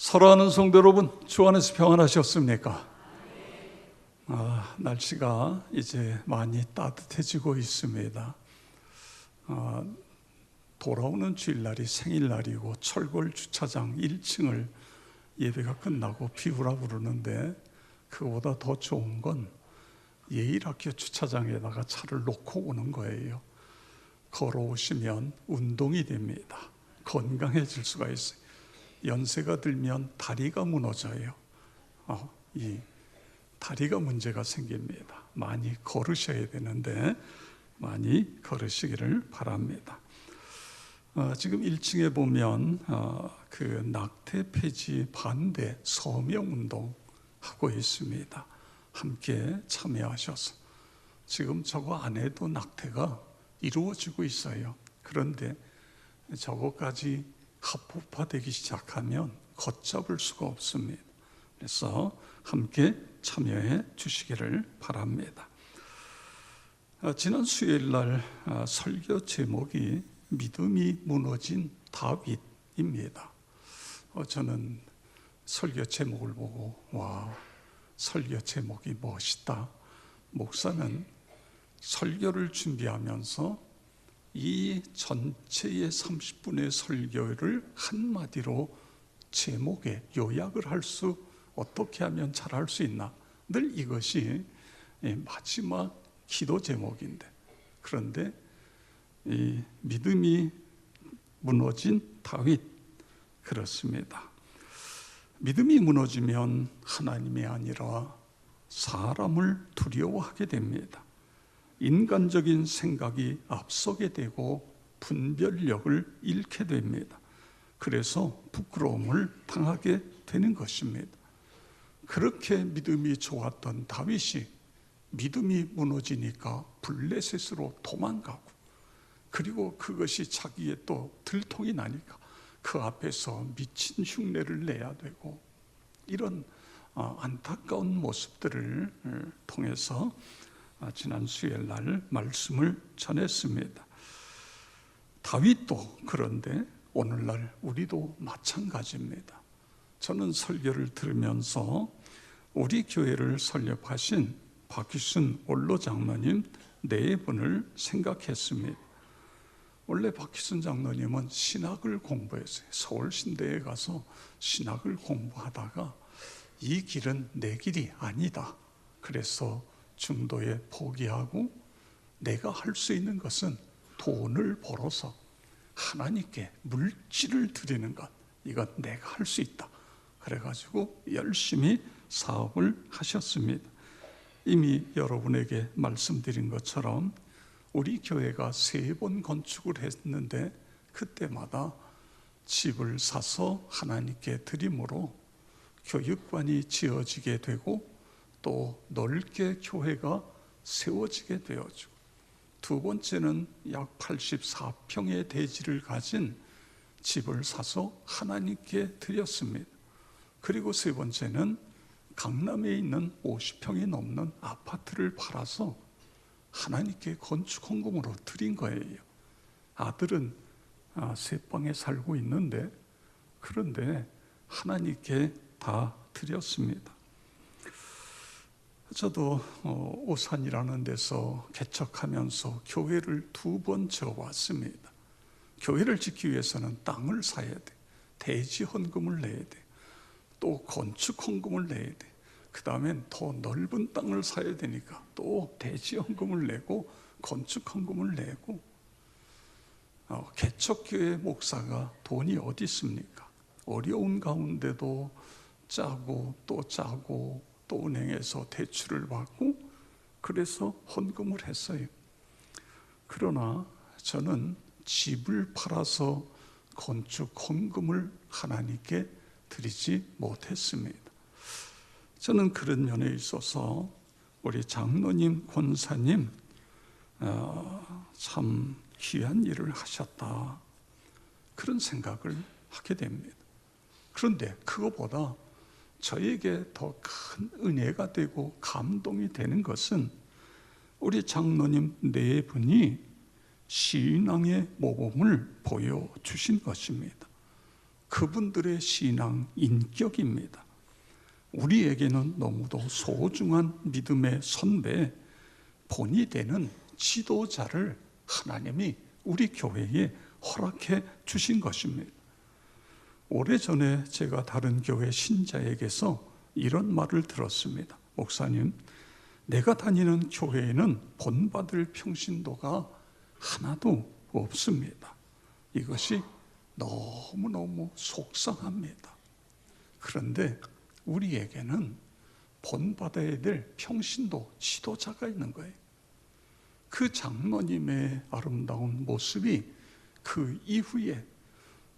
사랑하는 성도 여러분, 주 안에서 평안하셨습니까? 날씨가 이제 많이 따뜻해지고 있습니다. 돌아오는 주일날이 생일날이고 철골 주차장 1층을 예배가 끝나고 비우라 부르는데, 그거보다 더 좋은 건 예일학교 주차장에다가 차를 놓고 오는 거예요. 걸어오시면 운동이 됩니다. 건강해질 수가 있어요. 연세가 들면 다리가 무너져요. 이 다리가 문제가 생깁니다. 많이 걸으셔야 되는데 많이 걸으시기를 바랍니다. 지금 1층에 보면 그 낙태 폐지 반대 서명 운동 하고 있습니다. 함께 참여하셔서 지금 저거 안에도 낙태가 이루어지고 있어요. 그런데 저거까지 합법화되기 시작하면 걷잡을 수가 없습니다. 그래서 함께 참여해 주시기를 바랍니다. 지난 수요일날 설교 제목이 믿음이 무너진 다윗입니다. 저는 설교 제목을 보고 설교 제목이 멋있다. 목사는 설교를 준비하면서 이 전체의 30분의 설교를 한마디로 제목에 요약을 어떻게 하면 잘할 수 있나, 늘 이것이 마지막 기도 제목인데, 그런데 이 믿음이 무너진 다윗, 그렇습니다. 믿음이 무너지면 하나님이 아니라 사람을 두려워하게 됩니다. 인간적인 생각이 앞서게 되고 분별력을 잃게 됩니다. 그래서 부끄러움을 당하게 되는 것입니다. 그렇게 믿음이 좋았던 다윗이 믿음이 무너지니까 블레셋으로 도망가고, 그리고 그것이 자기의 또 들통이 나니까 그 앞에서 미친 흉내를 내야 되고, 이런 안타까운 모습들을 통해서 지난 수요일 날 말씀을 전했습니다. 다윗도 그런데 오늘날 우리도 마찬가지입니다. 저는 설교를 들으면서 우리 교회를 설립하신 박희순 원로 장로님 네 분을 생각했습니다. 원래 박희순 장로님은 신학을 공부했어요. 서울신대에 가서 신학을 공부하다가 이 길은 내 길이 아니다. 그래서 중도에 포기하고 내가 할 수 있는 것은 돈을 벌어서 하나님께 물질을 드리는 것, 이건 내가 할 수 있다. 그래가지고 열심히 사업을 하셨습니다. 이미 여러분에게 말씀드린 것처럼 우리 교회가 3번 건축을 했는데 그때마다 집을 사서 하나님께 드림으로 교육관이 지어지게 되고 또 넓게 교회가 세워지게 되어지고, 두 번째는 약 84평의 대지를 가진 집을 사서 하나님께 드렸습니다. 그리고 세 번째는 강남에 있는 50평이 넘는 아파트를 팔아서 하나님께 건축 헌금으로 드린 거예요. 아들은 새방에 살고 있는데, 그런데 하나님께 다 드렸습니다. 저도 오산이라는 데서 개척하면서 교회를 2번 지어왔습니다. 교회를 짓기 위해서는 땅을 사야 돼. 대지 헌금을 내야 돼. 또 건축 헌금을 내야 돼. 그 다음엔 더 넓은 땅을 사야 되니까 또 대지 헌금을 내고 건축 헌금을 내고, 개척교회 목사가 돈이 어디 있습니까? 어려운 가운데도 짜고 또 짜고 또 은행에서 대출을 받고, 그래서 헌금을 했어요. 그러나 저는 집을 팔아서 건축 헌금을 하나님께 드리지 못했습니다. 저는 그런 면에 있어서 우리 장로님, 권사님 참 귀한 일을 하셨다, 그런 생각을 하게 됩니다. 그런데 그것보다 저에게 더 큰 은혜가 되고 감동이 되는 것은 우리 장로님 네 분이 신앙의 모범을 보여주신 것입니다. 그분들의 신앙 인격입니다. 우리에게는 너무도 소중한 믿음의 선배, 본이 되는 지도자를 하나님이 우리 교회에 허락해 주신 것입니다. 오래전에 제가 다른 교회 신자에게서 이런 말을 들었습니다. 목사님, 내가 다니는 교회에는 본받을 평신도가 하나도 없습니다. 이것이 너무너무 속상합니다. 그런데 우리에게는 본받아야 될 평신도, 지도자가 있는 거예요. 그 장로님의 아름다운 모습이 그 이후에,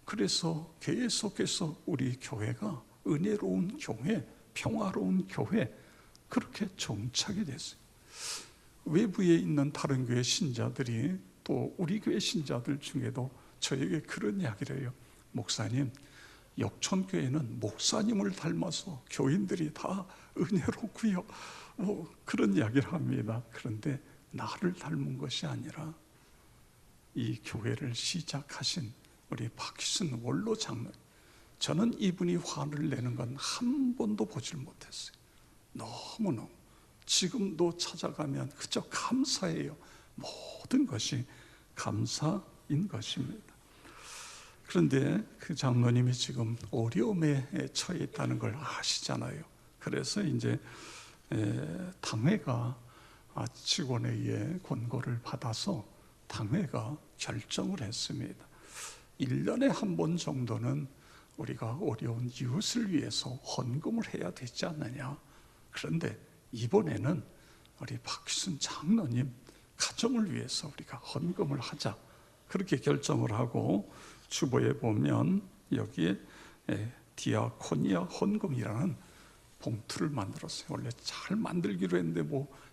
그래서 계속해서 우리 교회가 은혜로운 교회, 평화로운 교회, 그렇게 정착이 됐어요. 외부에 있는 다른 교회 신자들이, 또 우리 교회 신자들 중에도 저에게 그런 이야기를 해요. 목사님, 역촌교회는 목사님을 닮아서 교인들이 다 은혜롭고요, 그런 이야기를 합니다. 그런데 나를 닮은 것이 아니라 이 교회를 시작하신 우리 박희순 원로 장로님, 저는 이분이 화를 내는 건 한 번도 보질 못했어요. 너무너무 지금도 찾아가면 그저 감사해요. 모든 것이 감사인 것입니다. 그런데 그 장로님이 지금 어려움에 처해 있다는 걸 아시잖아요. 그래서 이제 당회가 직원에 의해 권고를 받아서 당회가 결정을 했습니다. 1년에 한 번 정도는 우리가 어려운 이웃을 위해서 헌금을 해야 되지 않느냐. 그런데 이번에는 우리 박희순 장로님 가정을 위해서 우리가 헌금을 하자, 그렇게 결정을 하고, 주보에 보면 여기에 디아코니아 헌금이라는 봉투를 만들었어요. 원래 잘 만들기로 했는데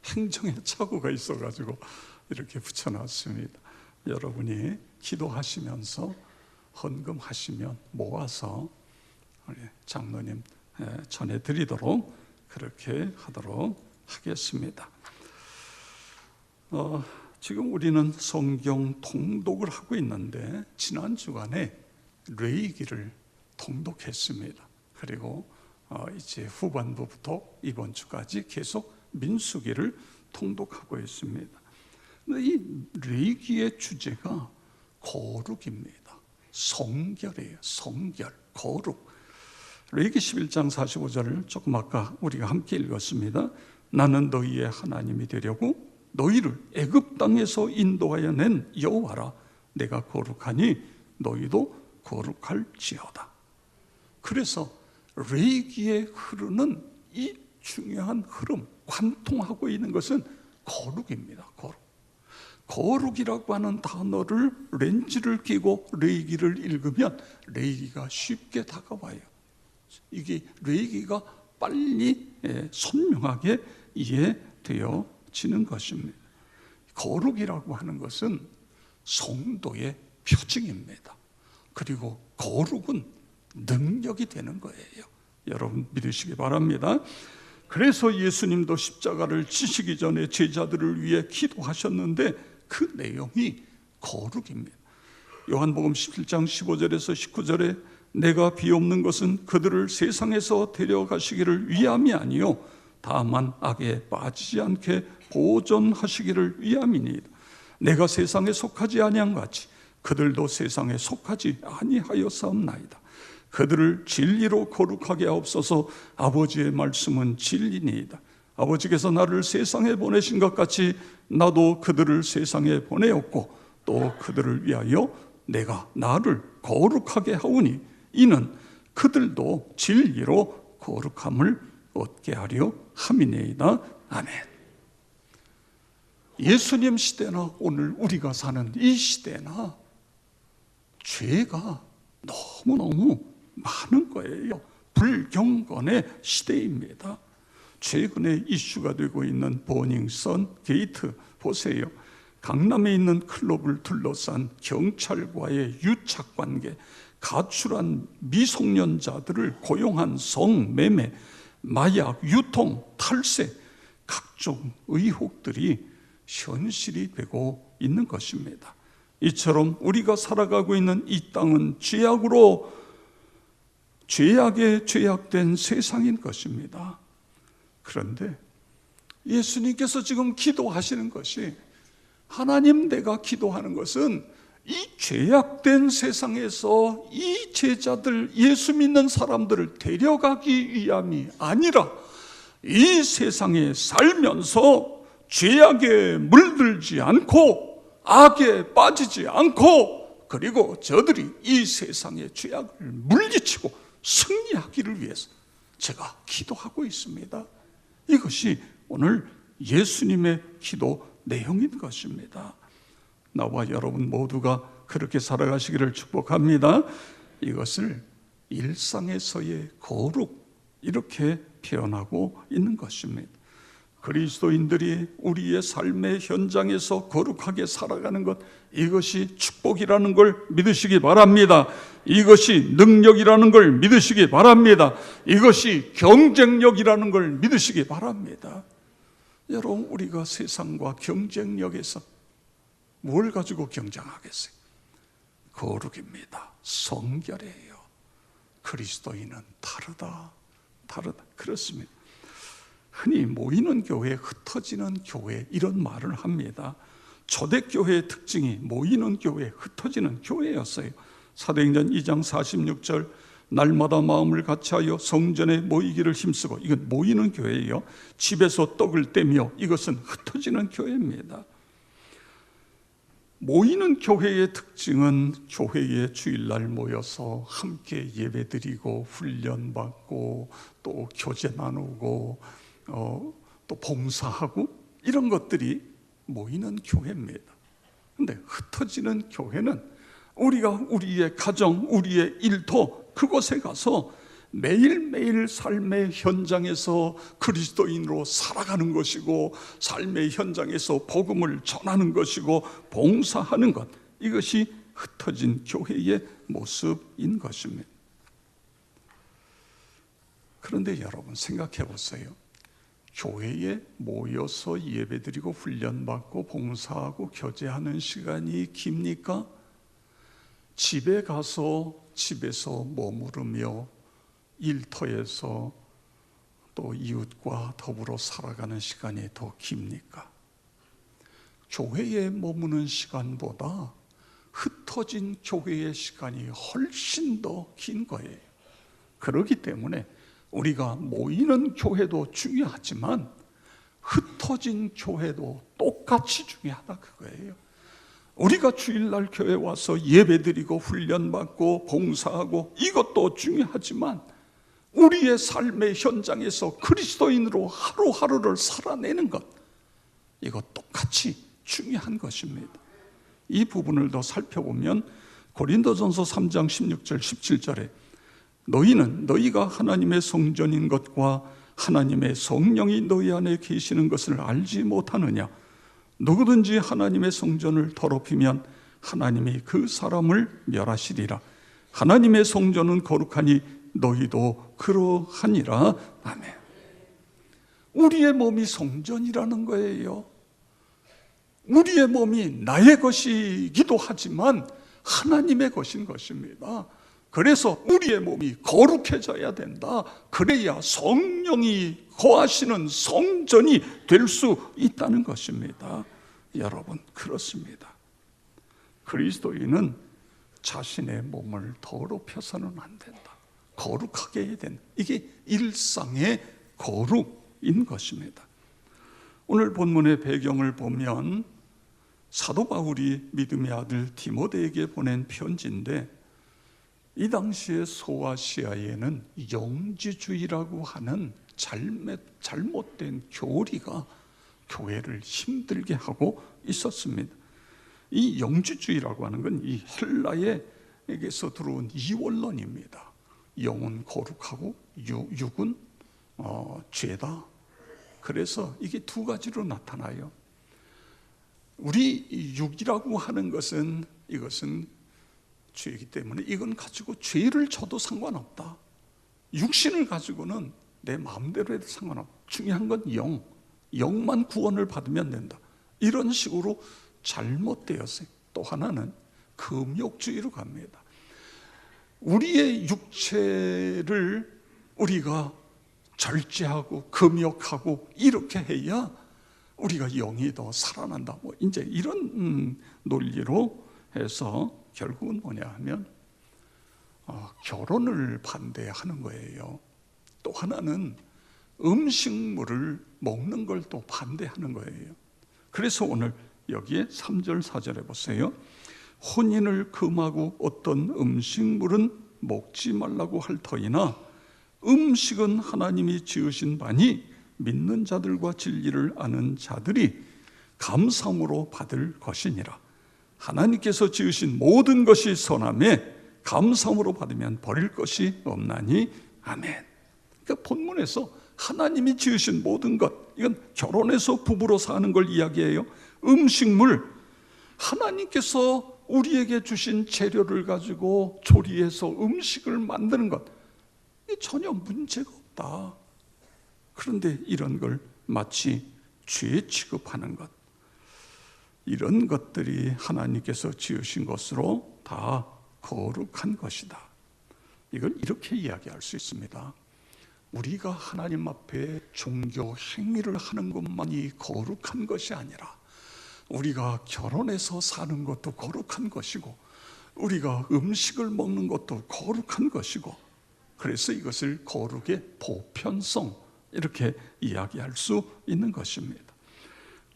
행정에 착오가 있어가지고 이렇게 붙여놨습니다. 여러분이 기도하시면서 헌금하시면 모아서 우리 장로님 전해드리도록 그렇게 하도록 하겠습니다. 지금 우리는 성경 통독을 하고 있는데, 지난 주간에 레위기를 통독했습니다. 그리고 이제 후반부부터 이번 주까지 계속 민수기를 통독하고 있습니다. 이 레위기의 주제가 거룩입니다. 성결이에요. 성결, 거룩. 레위기 11장 45절을 조금 아까 우리가 함께 읽었습니다. 나는 너희의 하나님이 되려고 너희를 애굽 땅에서 인도하여 낸 여호와라. 내가 거룩하니 너희도 거룩할지어다. 그래서 레위기에 흐르는 이 중요한 흐름, 관통하고 있는 것은 거룩입니다. 거룩. 거룩이라고 하는 단어를 렌즈를 끼고 레위기를 읽으면 레위기가 쉽게 다가와요. 이게 레위기가 빨리 선명하게 이해되어지는 것입니다. 거룩이라고 하는 것은 성도의 표징입니다. 그리고 거룩은 능력이 되는 거예요. 여러분 믿으시기 바랍니다. 그래서 예수님도 십자가를 지시기 전에 제자들을 위해 기도하셨는데 그 내용이 거룩입니다. 요한복음 17장 15절에서 19절에 내가 비옵는 것은 그들을 세상에서 데려가시기를 위함이 아니요 다만 악에 빠지지 않게 보존하시기를 위함이니이다. 내가 세상에 속하지 아니한 같이 그들도 세상에 속하지 아니하였사옵나이다. 그들을 진리로 거룩하게 하옵소서. 아버지의 말씀은 진리니이다. 아버지께서 나를 세상에 보내신 것 같이 나도 그들을 세상에 보내었고 또 그들을 위하여 내가 나를 거룩하게 하오니 이는 그들도 진리로 거룩함을 얻게 하려 함이니이다. 아멘. 예수님 시대나 오늘 우리가 사는 이 시대나 죄가 너무너무 많은 거예요. 불경건의 시대입니다. 최근에 이슈가 되고 있는 버닝썬 게이트 보세요. 강남에 있는 클럽을 둘러싼 경찰과의 유착관계, 가출한 미성년자들을 고용한 성매매, 마약 유통, 탈세, 각종 의혹들이 현실이 되고 있는 것입니다. 이처럼 우리가 살아가고 있는 이 땅은 죄악으로 죄악에 죄악된 세상인 것입니다. 그런데 예수님께서 지금 기도하시는 것이, 하나님, 내가 기도하는 것은 이 죄악된 세상에서 이 제자들, 예수 믿는 사람들을 데려가기 위함이 아니라 이 세상에 살면서 죄악에 물들지 않고 악에 빠지지 않고, 그리고 저들이 이 세상의 죄악을 물리치고 승리하기를 위해서 제가 기도하고 있습니다. 이것이 오늘 예수님의 기도 내용인 것입니다. 나와 여러분 모두가 그렇게 살아가시기를 축복합니다. 이것을 일상에서의 거룩, 이렇게 표현하고 있는 것입니다. 그리스도인들이 우리의 삶의 현장에서 거룩하게 살아가는 것, 이것이 축복이라는 걸 믿으시기 바랍니다. 이것이 능력이라는 걸 믿으시기 바랍니다. 이것이 경쟁력이라는 걸 믿으시기 바랍니다. 여러분, 우리가 세상과 경쟁력에서 뭘 가지고 경쟁하겠어요? 거룩입니다. 성결이에요. 그리스도인은 다르다. 그렇습니다. 흔히 모이는 교회, 흩어지는 교회, 이런 말을 합니다. 초대교회의 특징이 모이는 교회, 흩어지는 교회였어요. 사도행전 2장 46절, 날마다 마음을 같이하여 성전에 모이기를 힘쓰고, 이건 모이는 교회예요. 집에서 떡을 떼며, 이것은 흩어지는 교회입니다. 모이는 교회의 특징은 교회에 주일날 모여서 함께 예배드리고 훈련받고 또 교제 나누고 또 봉사하고, 이런 것들이 모이는 교회입니다. 그런데 흩어지는 교회는 우리가 우리의 가정, 우리의 일터, 그곳에 가서 매일매일 삶의 현장에서 그리스도인으로 살아가는 것이고, 삶의 현장에서 복음을 전하는 것이고, 봉사하는 것, 이것이 흩어진 교회의 모습인 것입니다. 그런데 여러분, 생각해 보세요. 교회에 모여서 예배드리고 훈련받고 봉사하고 교제하는 시간이 깁니까? 집에 가서 집에서 머무르며 일터에서 또 이웃과 더불어 살아가는 시간이 더 깁니까? 교회에 머무는 시간보다 흩어진 교회의 시간이 훨씬 더 긴 거예요. 그렇기 때문에 우리가 모이는 교회도 중요하지만 흩어진 교회도 똑같이 중요하다, 그거예요. 우리가 주일날 교회 와서 예배드리고 훈련받고 봉사하고, 이것도 중요하지만 우리의 삶의 현장에서 그리스도인으로 하루하루를 살아내는 것, 이것 똑같이 중요한 것입니다. 이 부분을 더 살펴보면 고린도전서 3장 16절 17절에 너희는 너희가 하나님의 성전인 것과 하나님의 성령이 너희 안에 계시는 것을 알지 못하느냐? 누구든지 하나님의 성전을 더럽히면 하나님이 그 사람을 멸하시리라. 하나님의 성전은 거룩하니 너희도 그러하니라. 아멘. 우리의 몸이 성전이라는 거예요. 우리의 몸이 나의 것이기도 하지만 하나님의 것인 것입니다. 그래서 우리의 몸이 거룩해져야 된다. 그래야 성령이 거하시는 성전이 될 수 있다는 것입니다. 여러분, 그렇습니다. 그리스도인은 자신의 몸을 더럽혀서는 안 된다. 거룩하게 해야 된다. 이게 일상의 거룩인 것입니다. 오늘 본문의 배경을 보면 사도 바울이 믿음의 아들 디모데에게 보낸 편지인데, 이 당시에 소아시아에는 영지주의라고 하는 잘못된 교리가 교회를 힘들게 하고 있었습니다. 이 영지주의라고 하는 건 이 헬라에게서 들어온 이원론입니다. 영은 거룩하고 육은 죄다. 그래서 이게 두 가지로 나타나요. 우리 육이라고 하는 것은, 이것은 죄이기 때문에 이건 가지고 죄를 져도 상관없다. 육신을 가지고는 내 마음대로 해도 상관없다. 중요한 건 영만 구원을 받으면 된다. 이런 식으로 잘못되었어요. 또 하나는 금욕주의로 갑니다. 우리의 육체를 우리가 절제하고 금욕하고 이렇게 해야 우리가 영이 더 살아난다. 뭐 이제 이런 논리로 해서 결국은 뭐냐 하면 결혼을 반대하는 거예요. 또 하나는 음식물을 먹는 걸 또 반대하는 거예요. 그래서 오늘 여기에 3절 4절에 보세요. 혼인을 금하고 어떤 음식물은 먹지 말라고 할 터이나 음식은 하나님이 지으신 바니 믿는 자들과 진리를 아는 자들이 감사함으로 받을 것이니라. 하나님께서 지으신 모든 것이 선하매 감사함으로 받으면 버릴 것이 없나니 아멘. 그러니까 본문에서 하나님이 지으신 모든 것, 이건 결혼해서 부부로 사는 걸 이야기해요. 음식물, 하나님께서 우리에게 주신 재료를 가지고 조리해서 음식을 만드는 것, 이게 전혀 문제가 없다. 그런데 이런 걸 마치 죄 취급하는 것, 이런 것들이 하나님께서 지으신 것으로 다 거룩한 것이다. 이걸 이렇게 이야기할 수 있습니다. 우리가 하나님 앞에 종교 행위를 하는 것만이 거룩한 것이 아니라 우리가 결혼해서 사는 것도 거룩한 것이고 우리가 음식을 먹는 것도 거룩한 것이고, 그래서 이것을 거룩의 보편성, 이렇게 이야기할 수 있는 것입니다.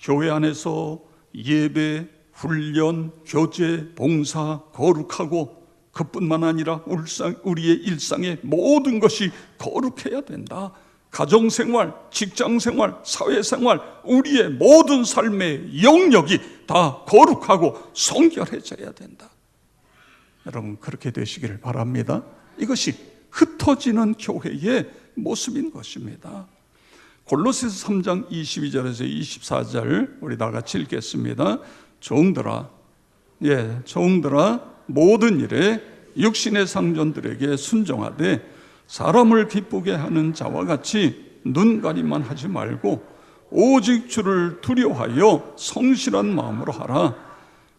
교회 안에서 예배, 훈련, 교제, 봉사, 거룩하고 그뿐만 아니라 우리의 일상의 모든 것이 거룩해야 된다. 가정생활, 직장생활, 사회생활, 우리의 모든 삶의 영역이 다 거룩하고 성결해져야 된다. 여러분 그렇게 되시기를 바랍니다. 이것이 흩어지는 교회의 모습인 것입니다. 골로새서 3장 22절에서 24절 우리 다 같이 읽겠습니다. 종들아, 종들아 모든 일에 육신의 상전들에게 순종하되 사람을 기쁘게 하는 자와 같이 눈가림만 하지 말고 오직 주를 두려워하여 성실한 마음으로 하라.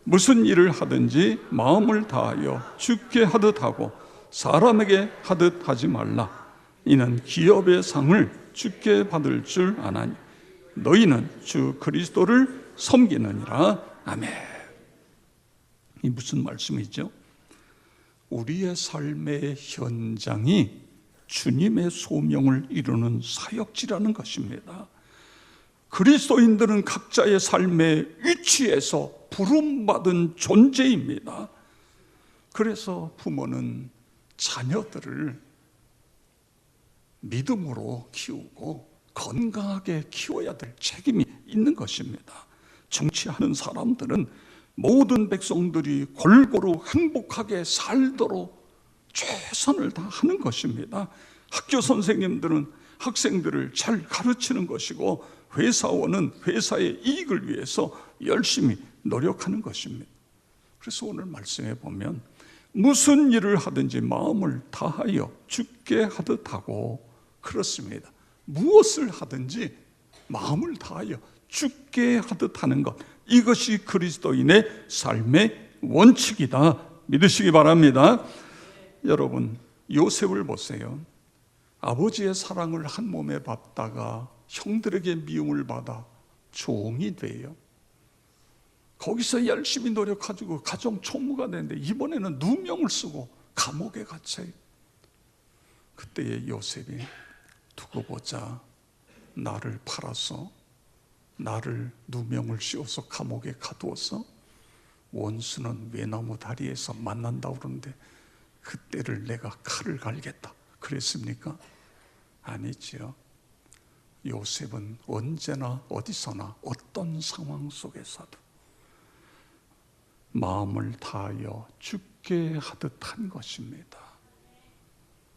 무슨 일을 하든지 마음을 다하여 주께 하듯 하고 사람에게 하듯 하지 말라. 이는 기업의 상을 주께 받을 줄 아나니 너희는 주 그리스도를 섬기느니라. 아멘. 이 무슨 말씀이죠? 우리의 삶의 현장이 주님의 소명을 이루는 사역지라는 것입니다. 그리스도인들은 각자의 삶의 위치에서 부름받은 존재입니다. 그래서 부모는 자녀들을 믿음으로 키우고 건강하게 키워야 될 책임이 있는 것입니다. 정치하는 사람들은 모든 백성들이 골고루 행복하게 살도록 최선을 다하는 것입니다. 학교 선생님들은 학생들을 잘 가르치는 것이고 회사원은 회사의 이익을 위해서 열심히 노력하는 것입니다. 그래서 오늘 말씀해 보면 무슨 일을 하든지 마음을 다하여 주께 하듯 하고, 그렇습니다. 무엇을 하든지 마음을 다하여 주께 하듯 하는 것, 이것이 그리스도인의 삶의 원칙이다. 믿으시기 바랍니다. 여러분 요셉을 보세요. 아버지의 사랑을 한 몸에 받다가 형들에게 미움을 받아 종이 돼요. 거기서 열심히 노력가지고 가정 총무가 되는데 이번에는 누명을 쓰고 감옥에 갇혀요. 그때의 요셉이 두고 보자, 나를 팔아서 나를 누명을 씌워서 감옥에 가두어서 원수는 외나무 다리에서 만난다고 그러는데 그때를 내가 칼을 갈겠다 그랬습니까? 아니지요. 요셉은 언제나 어디서나 어떤 상황 속에서도 마음을 다하여 죽게 하듯 한 것입니다.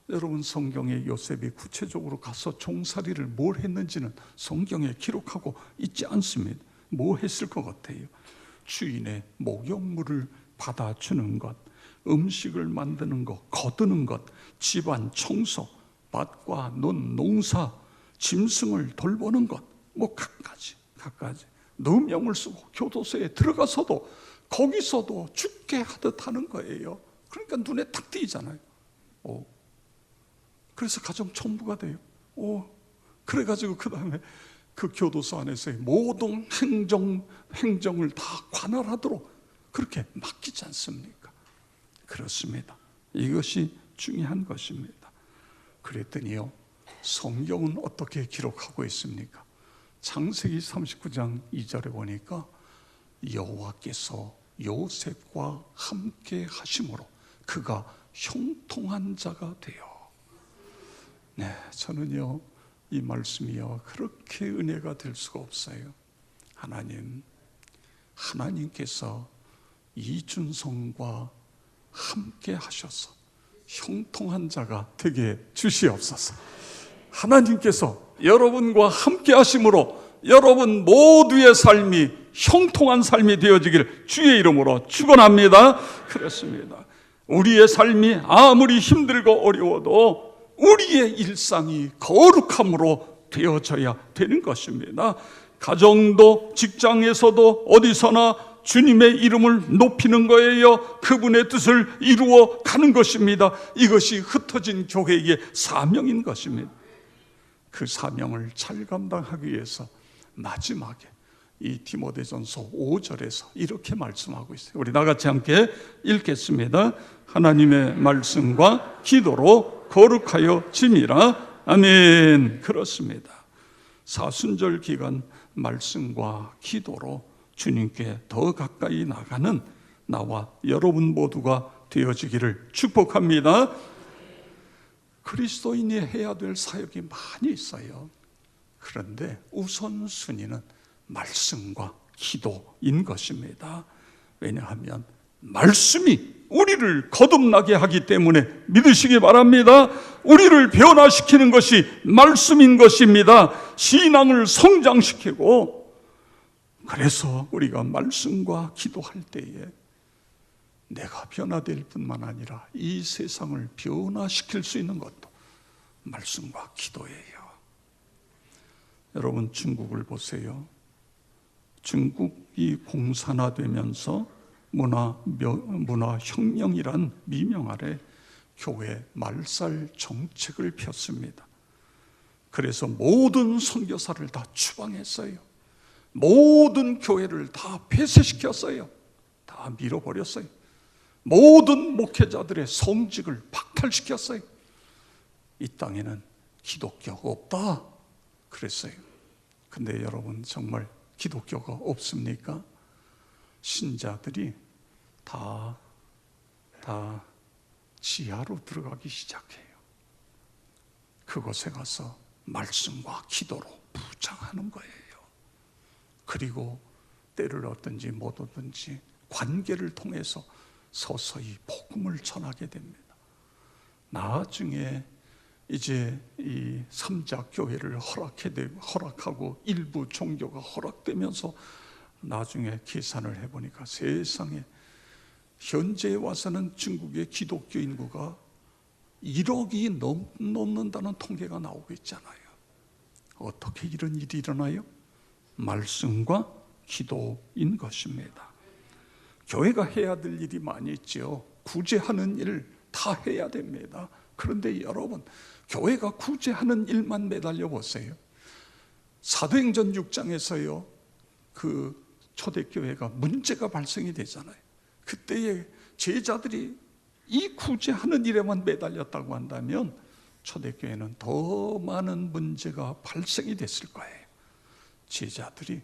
여러분 성경에 요셉이 구체적으로 가서 종살이를 뭘 했는지는 성경에 기록하고 있지 않습니다. 뭐 했을 것 같아요? 주인의 목욕물을 받아주는 것, 음식을 만드는 것, 거두는 것, 집안 청소, 밭과 논 농사, 짐승을 돌보는 것, 뭐 갖가지 누명을 쓰고 교도소에 들어가서도 거기서도 죽게 하듯 하는 거예요. 그러니까 눈에 탁 띄잖아요. 그래서 가정 총부가 돼요. 그래가지고 그 다음에 그 교도소 안에서의 모든 행정을 다 관할하도록 그렇게 맡기지 않습니까? 그렇습니다. 이것이 중요한 것입니다. 그랬더니요, 성경은 어떻게 기록하고 있습니까? 창세기 39장 2절에 보니까 여호와께서 요셉과 함께 하심으로 그가 형통한 자가 되어. 네, 저는요 이 말씀이요 그렇게 은혜가 될 수가 없어요. 하나님께서 이준성과 함께 하셔서 형통한 자가 되게 주시옵소서. 하나님께서 여러분과 함께 하심으로 여러분 모두의 삶이 형통한 삶이 되어지길 주의 이름으로 축원합니다. 그렇습니다. 우리의 삶이 아무리 힘들고 어려워도 우리의 일상이 거룩함으로 되어져야 되는 것입니다. 가정도 직장에서도 어디서나 주님의 이름을 높이는 거예요. 그분의 뜻을 이루어 가는 것입니다. 이것이 흩어진 교회의 사명인 것입니다. 그 사명을 잘 감당하기 위해서 마지막에 이 디모데전서 5절에서 이렇게 말씀하고 있어요. 우리 나같이 함께 읽겠습니다. 하나님의 말씀과 기도로 거룩하여 지니라. 아멘. 그렇습니다. 사순절 기간 말씀과 기도로 주님께 더 가까이 나가는 나와 여러분 모두가 되어지기를 축복합니다. 그리스도인이 해야 될 사역이 많이 있어요. 그런데 우선순위는 말씀과 기도인 것입니다. 왜냐하면 말씀이 우리를 거듭나게 하기 때문에 믿으시기 바랍니다. 우리를 변화시키는 것이 말씀인 것입니다. 신앙을 성장시키고, 그래서 우리가 말씀과 기도할 때에 내가 변화될 뿐만 아니라 이 세상을 변화시킬 수 있는 것도 말씀과 기도예요. 여러분, 중국을 보세요. 중국이 공산화되면서 문화혁명이란 미명 아래 교회 말살 정책을 폈습니다. 그래서 모든 선교사를 다 추방했어요. 모든 교회를 다 폐쇄시켰어요. 다 밀어버렸어요. 모든 목회자들의 성직을 박탈시켰어요. 이 땅에는 기독교가 없다 그랬어요. 근데 여러분, 정말 기독교가 없습니까? 신자들이 다 지하로 들어가기 시작해요. 그곳에 가서 말씀과 기도로 부장하는 거예요. 그리고 때를 얻든지 못 얻든지 관계를 통해서 서서히 복음을 전하게 됩니다. 나중에 이제 이 삼자교회를 허락하고 일부 종교가 허락되면서 나중에 계산을 해보니까 세상에 현재에 와서는 중국의 기독교 인구가 1억이 넘는다는 통계가 나오고 있잖아요. 어떻게 이런 일이 일어나요? 말씀과 기도인 것입니다. 교회가 해야 될 일이 많이 있죠. 구제하는 일 다 해야 됩니다. 그런데 여러분, 교회가 구제하는 일만 매달려 보세요. 사도행전 6장에서요, 그 초대교회가 문제가 발생이 되잖아요. 그때에 제자들이 이 구제하는 일에만 매달렸다고 한다면 초대교회는 더 많은 문제가 발생이 됐을 거예요. 제자들이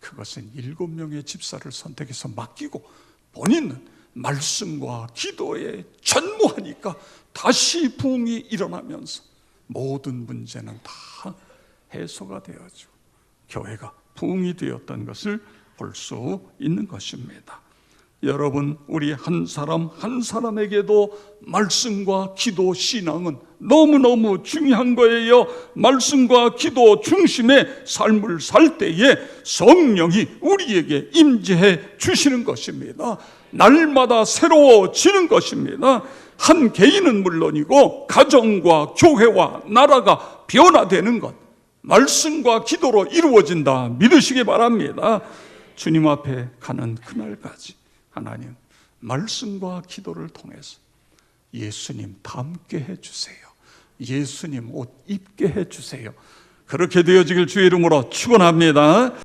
그것은 7명의 집사를 선택해서 맡기고 본인은 말씀과 기도에 전무하니까 다시 부흥이 일어나면서 모든 문제는 다 해소가 되어지고 교회가 부흥이 되었던 것을 볼 수 있는 것입니다. 여러분, 우리 한 사람 한 사람에게도 말씀과 기도 신앙은 너무너무 중요한 거예요. 말씀과 기도 중심의 삶을 살 때에 성령이 우리에게 임재해 주시는 것입니다. 날마다 새로워지는 것입니다. 한 개인은 물론이고 가정과 교회와 나라가 변화되는 것, 말씀과 기도로 이루어진다 믿으시기 바랍니다. 주님 앞에 가는 그날까지 하나님 말씀과 기도를 통해서 예수님 닮게 해주세요. 예수님 옷 입게 해주세요. 그렇게 되어지길 주의 이름으로 축원합니다.